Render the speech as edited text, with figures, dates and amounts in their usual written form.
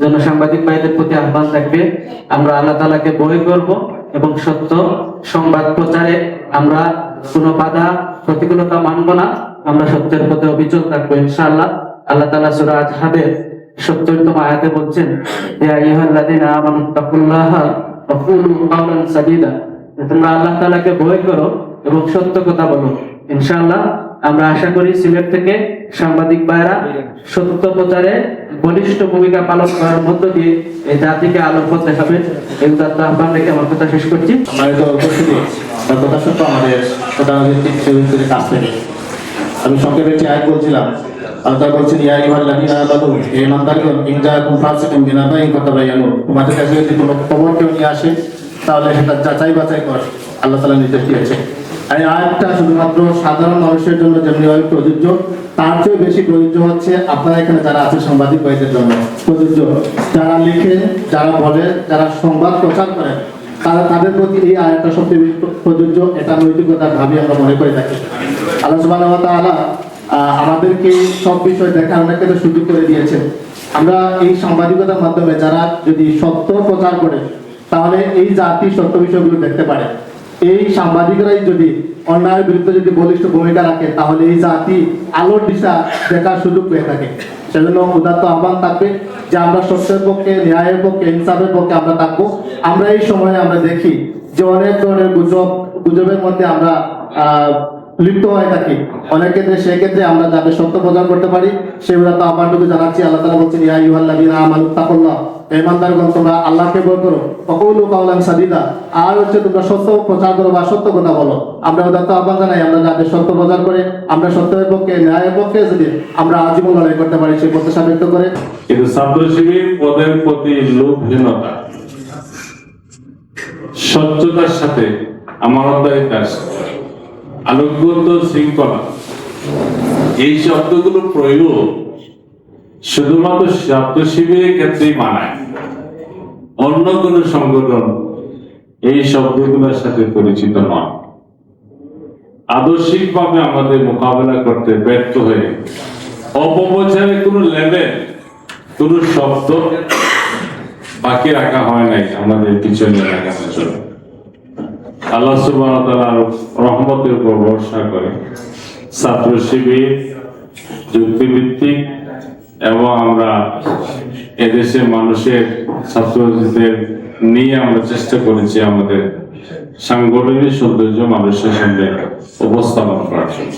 জন্য সাংবাদিক ভাইদের প্রতি আহ্বান থাকবে, আমরা আল্লাহ তাআলাকে ভয় করব এবং সত্য সংবাদ প্রচারে আমরা কোনো বাধা প্রতিকূলতা মানব না। আমরা সত্যের পথে অবিচল থাকবো ইনশাআল্লাহ। আল্লাহ তাআলা সূরা আজ-হাবের 70তম আয়াতে বলছেন, ইয়া আইয়ুহাল্লাযীনা আমানু তাকুল্লাহা ওয়া কুলু কাওলান সাদীদা, তোমরা আল্লাহ তাআলাকে ভয় করো এবং সত্য কথা বলো। ইনশাআল্লাহ আমরা আশা করি সিলেট থেকে সাংবাদিক ভাইরা সত্য প্রচারে বলিষ্ঠ ভূমিকা পালন করার মধ্য দিয়ে এই জাতিকে আলোর পথ দেখাবে। এই উদাত্ত আহ্বান রেখে আমার কথা শেষ করছি। আমি সংক্ষেপে একটি আয়াত বলছিলাম। আল্লাহ বলছেন, ইয়া আইয়ুহাল্লাযীনা আমানু, হে ঈমানদারগণ, ইন জাআকুম ফাসিকুন বিনাবাইন ফাতাবায়ানু, তোমাদের কাছে যদি কোনো খবর কেউ নিয়ে আসে তাহলে সেটা যাচাই বাছাই কর, আল্লাহ তাআলা নির্দেশ দিয়েছে। আর এই আয়াতটা শুধুমাত্র সাধারণ মানুষের জন্য যেমনিভাবে প্রযোজ্য, তার চেয়ে বেশি প্রযোজ্য হচ্ছে আপনারা এখানে যারা আছে সাংবাদিক ভাইদের জন্য প্রযোজ্য। যারা লিখেন, যারা বলেন, যারা সংবাদ প্রচার করেন, তাদের প্রতি এই আয়াতটা সবচেয়ে বেশি প্রযোজ্য। এটা নৈতিকতার ভাবে আমরা মনে করে থাকি। আল্লাহ সুবহানাহু ওয়া তাআলা আমাদেরকে সব বিষয় দেখার অনেক ক্ষেত্রে সুযোগ করে দিয়েছেন। আমরা এই সাংবাদিকতার মাধ্যমে যারা যদি সত্য প্রচার করে তাহলে এই জাতি সত্য বিষয়গুলো দেখতে পারে। এই সাংবাদিকরাই যদি অন্যায়ের বিরুদ্ধে যদি বলিষ্ঠ ভূমিকা রাখে তাহলে এই জাতি আলোর দিশা দেখার সুযোগ পেয়ে থাকে। সেজন্য উদাত্ত আহ্বান থাকবে যে আমরা সত্যের পক্ষে, ন্যায়ের পক্ষে, ইনসাফের পক্ষে আমরা থাকবো। আমরা এই সময়ে আমরা দেখি যে অনেক ধরনের গুজবের মধ্যে আমরা লিপ্ত হয়ে থাকি। অনেক ক্ষেত্রে সেই ক্ষেত্রে আমরা যাতে সত্য প্রচার করতে পারি সেই উদাত্ত আহ্বানটুকু জানাচ্ছি। আল্লাহ তাআলা বলছেন, ইয়া আইয়ুহাল্লাযীনা আমানু তাকুল্লাহ, হে ঈমানদারগণ, তোমরা আল্লাহকে ভয় করো, ওয়া কুলু কাওলান সাদীদা, আর হচ্ছে তোমরা সত্য প্রচার করো বা সত্য কথা বলো। আমরা উদাত্ত আহ্বান জানাই আমরা যাতে সত্য প্রচার করে আমরা সত্যের পক্ষে, ন্যায়ের পক্ষে যদি আমরা আজীবন লড়াই করতে পারি সেই প্রত্যাশা ব্যক্ত করে। কিন্তু ছাত্র শিবির পদের প্রতি লোভহীনতা, স্বচ্ছতার সাথে আমানতদারিতার সাথে আলোকগত শৃঙ্খলা, এই শব্দগুলো প্রয়োগ শুধুমাত্র ছাত্র শিবিরের ক্ষেত্রেই মানায়। অন্য কোন সংগঠন এই শব্দগুলোর সাথে পরিচিত নয়। আদর্শিকভাবে আমাদের মোকাবেলা করতে ব্যর্থ হয়ে অপপ্রচারের কোন লেভেল, কোন শব্দ বাকি রাখা হয় নাই আমাদের পিছনে লাগানোর জন্য। আল্লাহ সুবহানাহু ওয়া তাআলার রহমতের উপর ভরসা করে ছাত্র শিবির যুক্তিভিত্তিক এবং আমরা এদেশের মানুষের ছাত্রদের নিয়ে আমরা চেষ্টা করেছি আমাদের সাংগঠনিক সৌন্দর্য মানুষের সামনে উপস্থাপন করার জন্য।